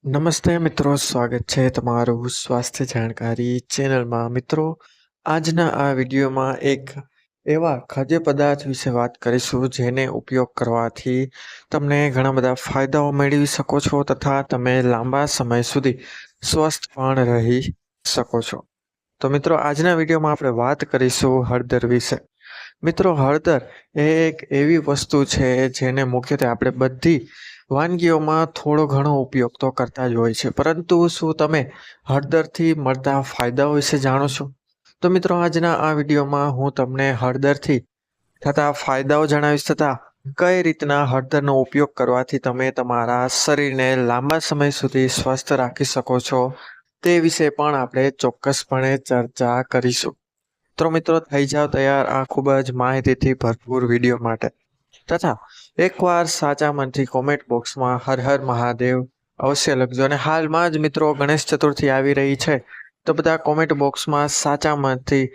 નમસ્તે મિત્રો, સ્વાગત છે તમારું સ્વાસ્થ્ય જાણકારી ચેનલમાં. મિત્રો, આજના આ વિડીયોમાં એક એવા ખાદ્ય પદાર્થ વિશે વાત કરીશું જેને ઉપયોગ કરવાથી તમને ઘણા બધા ફાયદાઓ મેળવી શકો છો તથા તમે લાંબા સમય સુધી સ્વસ્થ પણ રહી શકો છો. તો મિત્રો, આજના વિડીયોમાં આપણે વાત કરીશું હળદર વિશે. મિત્રો, હળદર એ એક એવી વસ્તુ છે જેને મુખ્યત્વે આપણે બધી વાનગીઓમાં થોડો ઘણો ઉપયોગ તો કરતા જ હોય છે, પરંતુ શું તમે હળદરથી મળતા ફાયદાઓ વિશે જાણો છો? તો મિત્રો, આજના આ વિડીયોમાં હું તમને હળદરથી થતા ફાયદાઓ જણાવીશ તથા કઈ રીતના હળદરનો ઉપયોગ કરવાથી તમે તમારા શરીરને લાંબા સમય સુધી સ્વસ્થ રાખી શકો છો તે વિશે પણ આપણે ચોક્કસપણે ચર્ચા કરીશું. તો મિત્રો, થઈ જાઓ તૈયાર આ ખૂબ જ માહિતીથી ભરપૂર વિડીયો માટે. તથા એકવાર સાચા મનથી કોમેન્ટ બોક્સમાં હર હર મહાદેવ અવશ્ય લખજો. અને હાલમાં જ મિત્રો ગણેશ ચતુર્થી આવી રહી છે, તો બધા કોમેન્ટ બોક્સમાં સાચા મનથી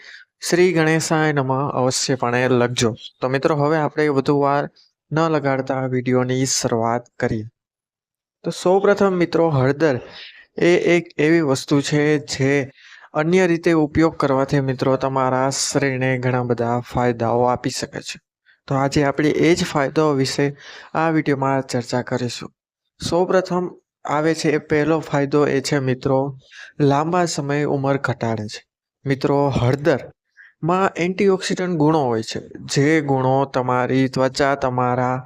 શ્રી ગણેશાય નમઃ અવશ્યપણે લખજો. તો મિત્રો, હવે આપણે વધુ વાર ન લગાડતા વિડીયોની શરૂઆત કરીએ. તો સૌપ્રથમ મિત્રો, હળદર એ એક એવી વસ્તુ છે જે અન્ય રીતે ઉપયોગ કરવાથી મિત્રો તમારા શરીરને ઘણા બધા ફાયદાઓ આપી શકે છે. તો આજે આપણે એ જ ફાયદાઓ વિશે આ વિડીયોમાં ચર્ચા કરીશું. સૌપ્રથમ આવે છે એ પહેલો ફાયદો એ છે મિત્રો, લાંબા સમય ઉંમર ઘટાડે છે. મિત્રો, હળદરમાં એન્ટીઓક્સિડન્ટ ગુણો હોય છે, જે ગુણો તમારી ત્વચા તમારા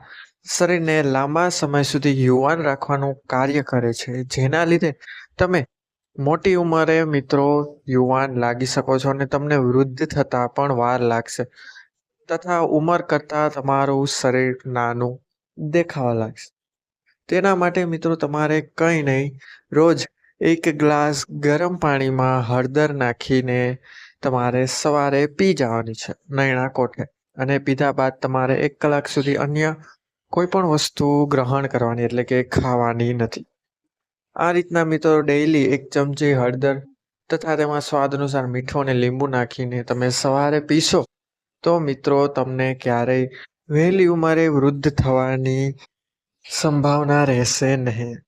શરીરને લાંબા સમય સુધી યુવાન રાખવાનું કાર્ય કરે છે, જેના લીધે તમે મોટી ઉંમરે મિત્રો યુવાન લાગી શકો છો અને તમને વૃદ્ધ થતા પણ વાર લાગશે તથા ઉંમર કરતાં તમારું શરીર નાનું દેખાવા લાગશે. તેના માટે મિત્રો તમારે કંઈ નહીં, રોજ 1 ગ્લાસ ગરમ પાણીમાં હળદર નાખીને તમારે સવારે પી જવાની છે નયણા કોઠે. અને પીધા બાદ તમારે 1 કલાક સુધી અન્ય કોઈ પણ વસ્તુ ગ્રહણ કરવાની એટલે કે ખાવાની નથી. આ રીતના મિત્રો ડેઈલી 1 ચમચી હળદર તથા તેમાં સ્વાદ અનુસાર મીઠું અને લીંબુ નાખીને તમે સવારે પીશો તો મિત્રો તમને ક્યારેય વહેલી ઉંમરે વૃદ્ધ થવાની સંભાવના રહેશે નહીં.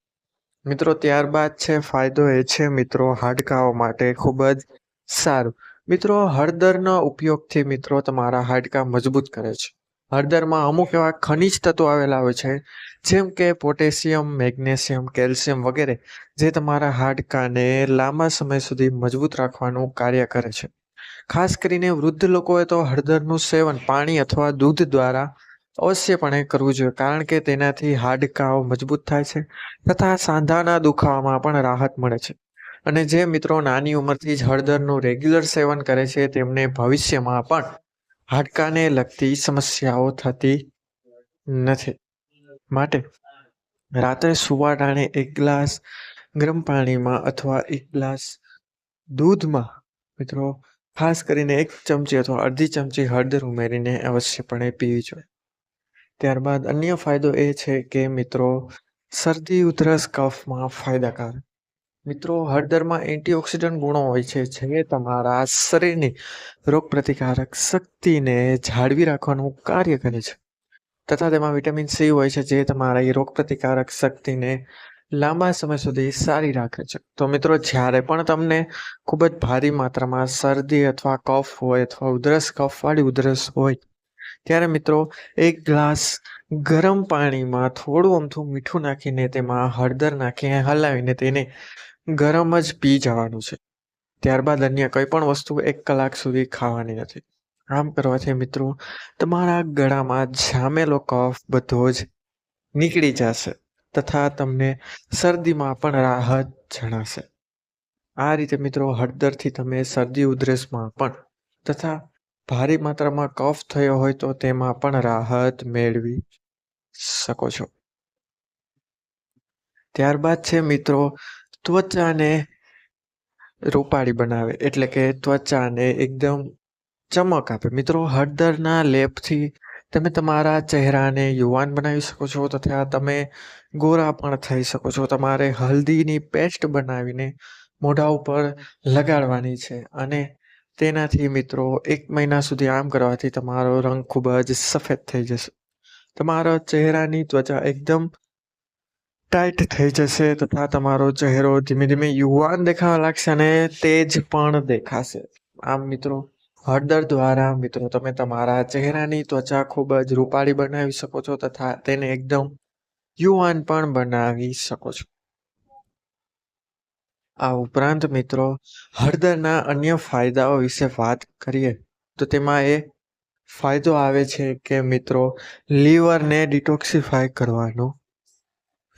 મિત્રો, ત્યારબાદ છે ફાયદો એ છે મિત્રો હાડકાઓ માટે ખૂબ જ સારું. મિત્રો, હળદરના ઉપયોગથી મિત્રો તમારા હાડકાં મજબૂત કરે છે. હળદરમાં અમુક એવા ખનિજ તત્વો આવેલા હોય છે, જેમ કે પોટેશિયમ, મેગ્નેશિયમ, કેલ્શિયમ વગેરે, જે તમારા હાડકાને લાંબા સમય સુધી મજબૂત રાખવાનું કાર્ય કરે છે. ખાસ કરીને વૃદ્ધ લોકોએ તો હળદરનું સેવન પાણી અથવા દૂધ દ્વારા અવશ્યપણે કરવું જોઈએ, કારણ કે તેનાથી હાડકાઓ મજબૂત થાય છે તથા સાંધાના દુખાવામાં પણ રાહત મળે છે. અને જે મિત્રો નાની ઉંમરથી જ હળદરનું રેગ્યુલર સેવન કરે છે તેમને ભવિષ્યમાં પણ હાડકાને લગતી સમસ્યાઓ થતી નથી. માટે રાત્રે સુવા ટાણે 1 ગ્લાસ ગરમ પાણીમાં અથવા 1 ગ્લાસ દૂધમાં મિત્રો ખાસ કરીને 1 ચમચી અથવા અડધી ચમચી હળદર ઉમેરીને અવશ્યપણે પીવી જોઈએ. ત્યારબાદ અન્ય ફાયદો એ છે કે મિત્રો શરદી, ઉધરસ, કફમાં ફાયદાકારક. મિત્રો, હળદરમાં એન્ટીઓક્સિડન્ટ ગુણો હોય છે, જે તમારા શરીરની રોગપ્રતિકારક શક્તિને જાળવી રાખવાનું કાર્ય કરે છે તથા તેમાં વિટામિન સી હોય છે, જે તમારી રોગપ્રતિકારક શક્તિને લાંબા સમય સુધી સારી રાખે છે. તો મિત્રો, જ્યારે પણ તમને ખૂબ જ ભારી માત્રામાં શરદી અથવા કફ હોય અથવા ઉધરસ, કફવાળી ઉધરસ હોય, ત્યારે મિત્રો 1 ગ્લાસ ગરમ પાણીમાં થોડું અમથું મીઠું નાખીને તેમાં હળદર નાખીને હલાવીને તેને ગરમ જ પી જવાનું છે. ત્યારબાદ અન્ય કંઈ પણ વસ્તુ 1 કલાક સુધી ખાવાની નથી. આમ કરવાથી મિત્રો તમારા ગળામાં જામેલો કફ બધો જ નીકળી જશે તથા તમને શરદીમાં પણ રાહત જણાશે. આ રીતે મિત્રો હળદરથી તમે શરદી, ઉધરસમાં પણ તથા ભારે માત્રામાં કફ થયો હોય તો તેમાં પણ રાહત મેળવી શકો છો. ત્યારબાદ છે મિત્રો ત્વચાને રૂપાળી બનાવે એટલે કે ત્વચાને એકદમ ચમક આપે. મિત્રો, હળદરના લેપથી તમે તમારા ચહેરાને યુવાન બનાવી શકો છો તથા તમે ગોરા પણ થઈ શકો છો. તમારે હલ્દીની પેસ્ટ બનાવીને મોઢા ઉપર લગાડવાની છે અને તેનાથી મિત્રો 1 મહિના સુધી આમ કરવાથી તમારો રંગ ખૂબ જ સફેદ થઈ જશે. તમારા ચહેરાની ત્વચા એકદમ ટાઈટ થઈ જશે તથા તમારો ચહેરો ધીમે ધીમે યુવાન દેખાવા લાગશે અને તેજ પણ દેખાશે. આમ મિત્રો, હળદર દ્વારા મિત્રો તમે તમારા ચહેરાની ત્વચા ખૂબ જ રૂપાળી બનાવી શકો છો તથા તેને એકદમ યુવાન પણ બનાવી શકો છો. આ ઉપરાંત મિત્રો, હળદરના અન્ય ફાયદાઓ વિશે વાત કરીએ તો તેમાં એ ફાયદો આવે છે કે મિત્રો લીવરને ડિટોક્સિફાય કરવાનું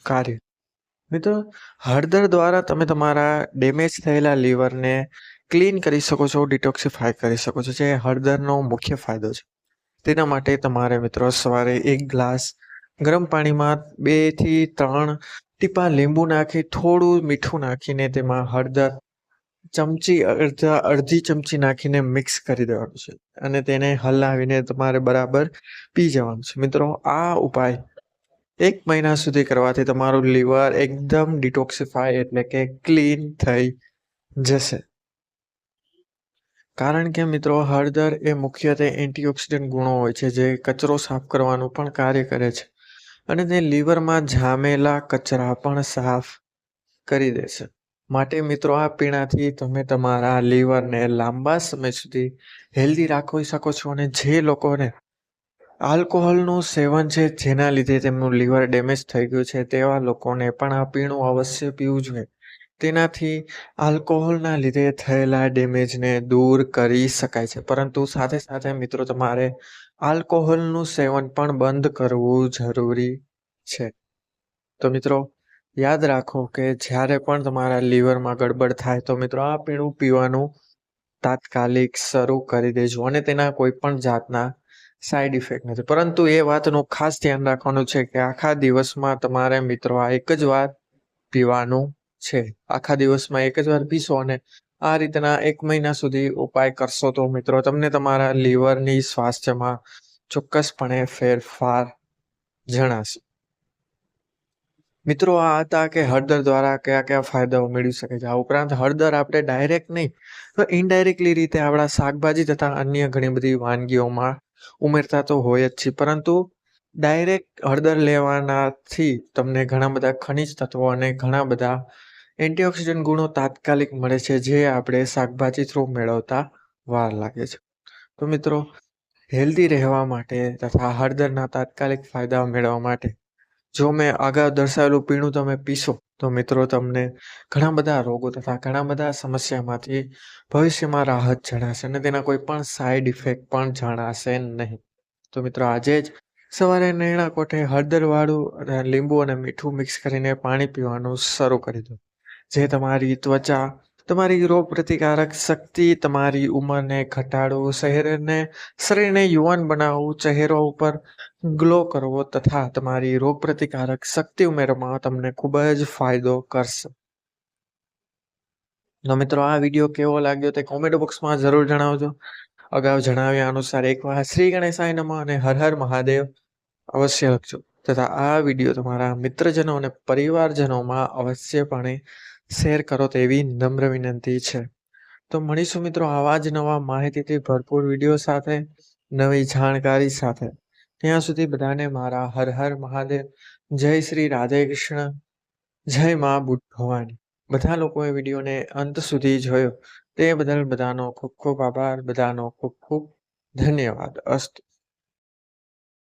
કાર્ય. મિત્રો, હળદર દ્વારા તમે તમારા ડેમેજ થયેલા લીવરને ક્લીન કરી શકો છો, ડિટોક્સિફાય કરી શકો છો, જે હળદરનો મુખ્ય ફાયદો છે. તેના માટે તમારે મિત્રો સવારે 1 ગ્લાસ ગરમ પાણીમાં 2 થી 3 ટીપા લીંબુ નાખી થોડું મીઠું નાખીને તેમાં હળદર અડધી ચમચી નાખીને મિક્સ કરી દેવાનું છે અને તેને હલાવીને તમારે બરાબર પી જવાનું છે. મિત્રો, આ ઉપાય 1 મહિના સુધી કરવાથી તમારું લીવર એકદમ ડિટોક્સિફાય એટલે કે ક્લીન થઈ જશે. કારણ કે મિત્રો હળદર એ મુખ્યત્વે એન્ટીઓક્સિડન્ટ ગુણો હોય છે જે કચરો સાફ કરવાનું પણ કાર્ય કરે છે અને તે લીવરમાં જામેલા કચરા પણ સાફ કરી દેશે. માટે મિત્રો આ પીણાથી તમે તમારા લીવરને લાંબા સમય સુધી હેલ્ધી રાખી શકો છો. અને જે લોકોને આલ્કોહોલનું સેવન છે જેના લીધે તેમનું લીવર ડેમેજ થઈ ગયું છે તેવા લોકોને પણ આ પીણું અવશ્ય પીવું જોઈએ. તેનાથી આલ્કોહોલના લીધે થયેલા ડેમેજને દૂર કરી શકાય છે. પરંતુ સાથે સાથે મિત્રો તમારે આલ્કોહોલનું સેવન પણ બંધ કરવું જરૂરી છે. તો મિત્રો યાદ રાખો કે જ્યારે પણ તમારા લીવરમાં ગડબડ થાય તો મિત્રો આ પીણું પીવાનું તાત્કાલિક શરૂ કરી દેજો અને તેના કોઈ પણ જાતના સાઈડ ઇફેક્ટ નથી. પરંતુ એ વાતનું ખાસ ધ્યાન રાખવાનું છે કે આખા દિવસમાં તમારે મિત્રો આ એક જ વાર પીવાનું છે. આખા દિવસમાં એક જ વાર પીશો અને આ રીતના 1 મહિના સુધી ઉપાય કરશો તો મિત્રો તમને તમારા લીવરની સ્વાસ્થ્યમાં ચોક્કસપણે ફેરફાર જણાશે. મિત્રો આ હતા કે હળદર દ્વારા કયા કયા ફાયદાઓ મેળવી શકે છે. આ ઉપરાંત હળદર આપણે ડાયરેક્ટ નહીં તો ઇનડાયરેક્ટલી રીતે આપણા શાકભાજી તથા અન્ય ઘણી બધી વાનગીઓમાં ઉમેરતા તો હોય જ છે. પરંતુ ડાયરેક્ટ હળદર લેવાનાથી તમને ઘણા બધા ખનિજ તત્વો અને ઘણા બધા એન્ટીઓક્સિડન્ટ ગુણો તાત્કાલિક મળે છે જે આપણે શાકભાજી થ્રુ મેળવતા વાર લાગે છે. તો મિત્રો હેલ્ધી રહેવા માટે તથા હળદરના તાત્કાલિક ફાયદા મેળવવા માટે જો મેં અગાઉ દર્શાવેલું પીણું તમે પીશો તો મિત્રો તમને ઘણા બધા રોગો તથા ઘણા બધા સમસ્યામાંથી ભવિષ્યમાં રાહત જણાશે અને તેના કોઈ પણ સાઈડ ઇફેક્ટ પણ જણાશે નહીં. તો મિત્રો આજે જ સવારે નૈણા કોઠે હળદરવાળું લીંબુ અને મીઠું મિક્સ કરીને પાણી પીવાનું શરૂ કરી દો, જે તમારી ત્વચા, તમારી રોગ પ્રતિકારક શક્તિ, તમારી ઉંમરને ઘટાડવું, શરીરને યુવાન બનાવવું, ચહેરો ઉપર ગ્લો કરવો તથા તમારી રોગ પ્રતિકારક શક્તિ ઉમેરવામાં તમને ખૂબ જ ફાયદો કરશે. તો મિત્રો આ વિડીયો કેવો લાગ્યો તે કોમેન્ટ બોક્સમાં જરૂર જણાવજો. અગાઉ જણાવ્યા અનુસાર એકવાર શ્રી ગણેશાય નમઃ અને હર હર મહાદેવ અવશ્ય લખજો તથા આ વિડીયો તમારા મિત્રજનો અને પરિવારજનોમાં અવશ્યપણે શેર કરો તેવી નમ્ર વિનંતી છે. તો મળીશું મિત્રો આવા જ નવા માહિતીથી ભરપૂર વિડીયો સાથે, નવી જાણકારી સાથે. ત્યાં સુધી બધાને મારા હર હર મહાદેવ, જય શ્રી રાધે કૃષ્ણ, જય મા બુદ્ધ ભવાની. બધા લોકોએ વિડીયોને અંત સુધી જોયો તે બદલ બધાનો ખૂબ ખૂબ આભાર, બધાનો ખૂબ ખૂબ ધન્યવાદ. અસ્તુ.